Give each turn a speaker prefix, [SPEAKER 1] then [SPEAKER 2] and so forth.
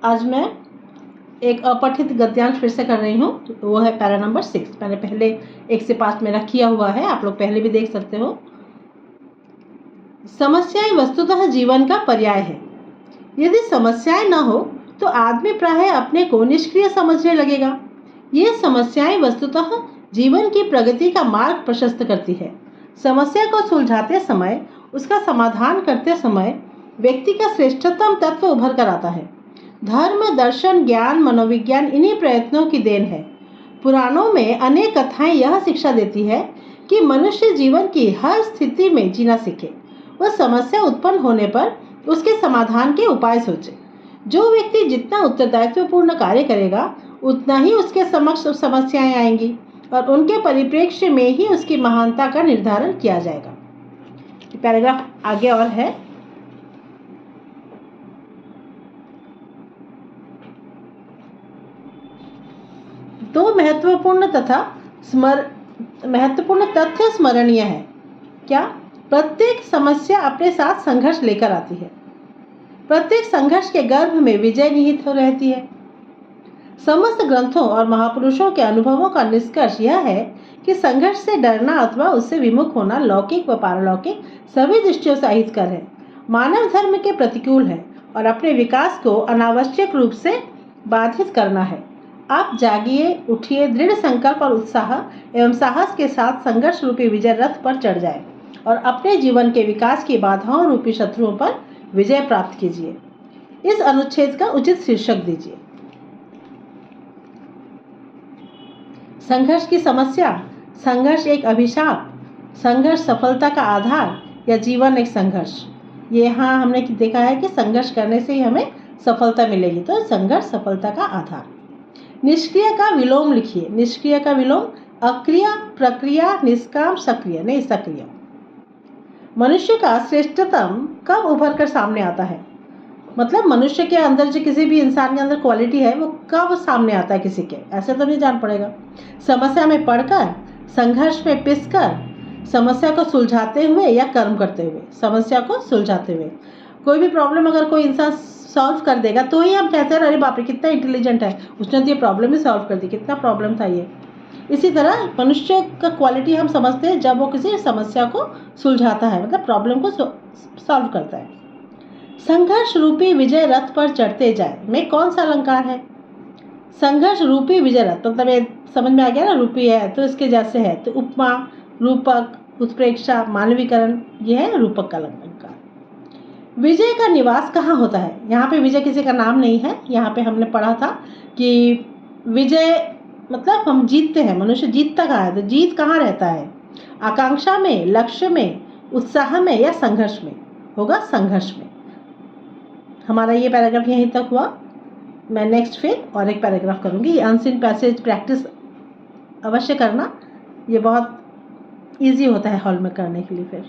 [SPEAKER 1] आज मैं एक अपठित गद्यांश फिर से कर रही हूँ। वो है पैरा नंबर 6। मैंने पहले 1 से 5 मेरा किया हुआ है, आप लोग पहले भी देख सकते हो। समस्याएं वस्तुतः जीवन का पर्याय है। यदि समस्याएं न हो तो आदमी प्रायः अपने को निष्क्रिय समझने लगेगा। ये समस्याएं वस्तुतः जीवन की प्रगति का मार्ग प्रशस्त करती है। समस्या को सुलझाते समय, उसका समाधान करते समय व्यक्ति का श्रेष्ठतम तत्व उभर कर आता है। धर्म, दर्शन, ज्ञान, मनोविज्ञान इन्हीं प्रयत्नों की देन है। पुराणों में अनेक कथाएं यह शिक्षा देती है कि मनुष्य जीवन की हर स्थिति में जीना सीखे। वह समस्या उत्पन्न होने पर उसके समाधान के उपाय सोचे। जो व्यक्ति जितना उत्तरदायित्वपूर्ण कार्य करेगा, उतना ही उसके समक्ष समस्याएं आएंगी और उनके परिप्रेक्ष्य में ही उसकी महानता का निर्धारण किया जाएगा। पैराग्राफ आगे और है। दो महत्वपूर्ण तथ्य स्मरणीय है। क्या? प्रत्येक समस्या अपने साथ संघर्ष लेकर आती है। प्रत्येक संघर्ष के गर्भ में विजय निहित हो रहती है। समस्त ग्रंथों और महापुरुषों के अनुभवों का निष्कर्ष यह है कि संघर्ष से डरना अथवा उससे विमुख होना लौकिक व पारलौकिक सभी दृष्टियों से अहितकर है, मानव धर्म के प्रतिकूल है और अपने विकास को अनावश्यक रूप से बाधित करना है। आप जागिए, उठिए, दृढ़ संकल्प और उत्साह एवं साहस के साथ संघर्ष रूपी विजय रथ पर चढ़ जाए और अपने जीवन के विकास की बाधाओं रूपी शत्रुओं पर विजय प्राप्त कीजिए। इस अनुच्छेद का उचित शीर्षक दीजिए। संघर्ष की समस्या, संघर्ष एक अभिशाप, संघर्ष सफलता का आधार या जीवन एक संघर्ष। ये यहाँ हमने देखा है कि संघर्ष करने से ही हमें सफलता मिलेगी, तो संघर्ष सफलता का आधार। निष्क्रिय का विलोम लिखिए। निष्क्रिय का विलोम अक्रिय, प्रक्रिया, निष्काम, सक्रिय, नहीं सक्रिय। मनुष्य का श्रेष्ठतम कब उभर कर सामने आता है? मतलब मनुष्य के अंदर जो किसी भी इंसान के अंदर क्वालिटी है वो कब सामने आता है किसी के, ऐसे तो नहीं जान पड़ेगा। समस्या में पढ़कर, संघर्ष में पिसकर, समस्या को सुलझाते हुए या कर्म करते हुए। समस्या को सुलझाते हुए। कोई भी प्रॉब्लम अगर कोई इंसान सॉल्व कर देगा तो ही हम कहते हैं अरे बाप रे कितना इंटेलिजेंट है, उसने तो ये प्रॉब्लम ही सॉल्व कर दी, कितना प्रॉब्लम था ये। इसी तरह मनुष्य का क्वालिटी हम समझते हैं जब वो किसी समस्या को सुलझाता है, मतलब प्रॉब्लम को सॉल्व करता है। संघर्ष रूपी विजय रथ पर चढ़ते जाए में कौन सा अलंकार है? संघर्ष रूपी विजय रथ, मतलब ये समझ में आ गया ना, रूपी है तो इसके जैसे है, तो उपमा, रूपक, उत्प्रेक्षा, मानवीकरण, यह है रूपक का अलंकार। विजय का निवास कहाँ होता है? यहाँ पे विजय किसी का नाम नहीं है। यहाँ पे हमने पढ़ा था कि विजय मतलब हम जीतते हैं, मनुष्य जीतता कहाँ है, तो जीत कहाँ रहता है? आकांक्षा में, लक्ष्य में, उत्साह में या संघर्ष में? होगा संघर्ष में। हमारा ये पैराग्राफ यहीं तक हुआ। मैं नेक्स्ट फिर और एक पैराग्राफ करूँगी। ये अनसीन पैसेज प्रैक्टिस अवश्य करना, ये बहुत इजी होता है हॉल में करने के लिए। फिर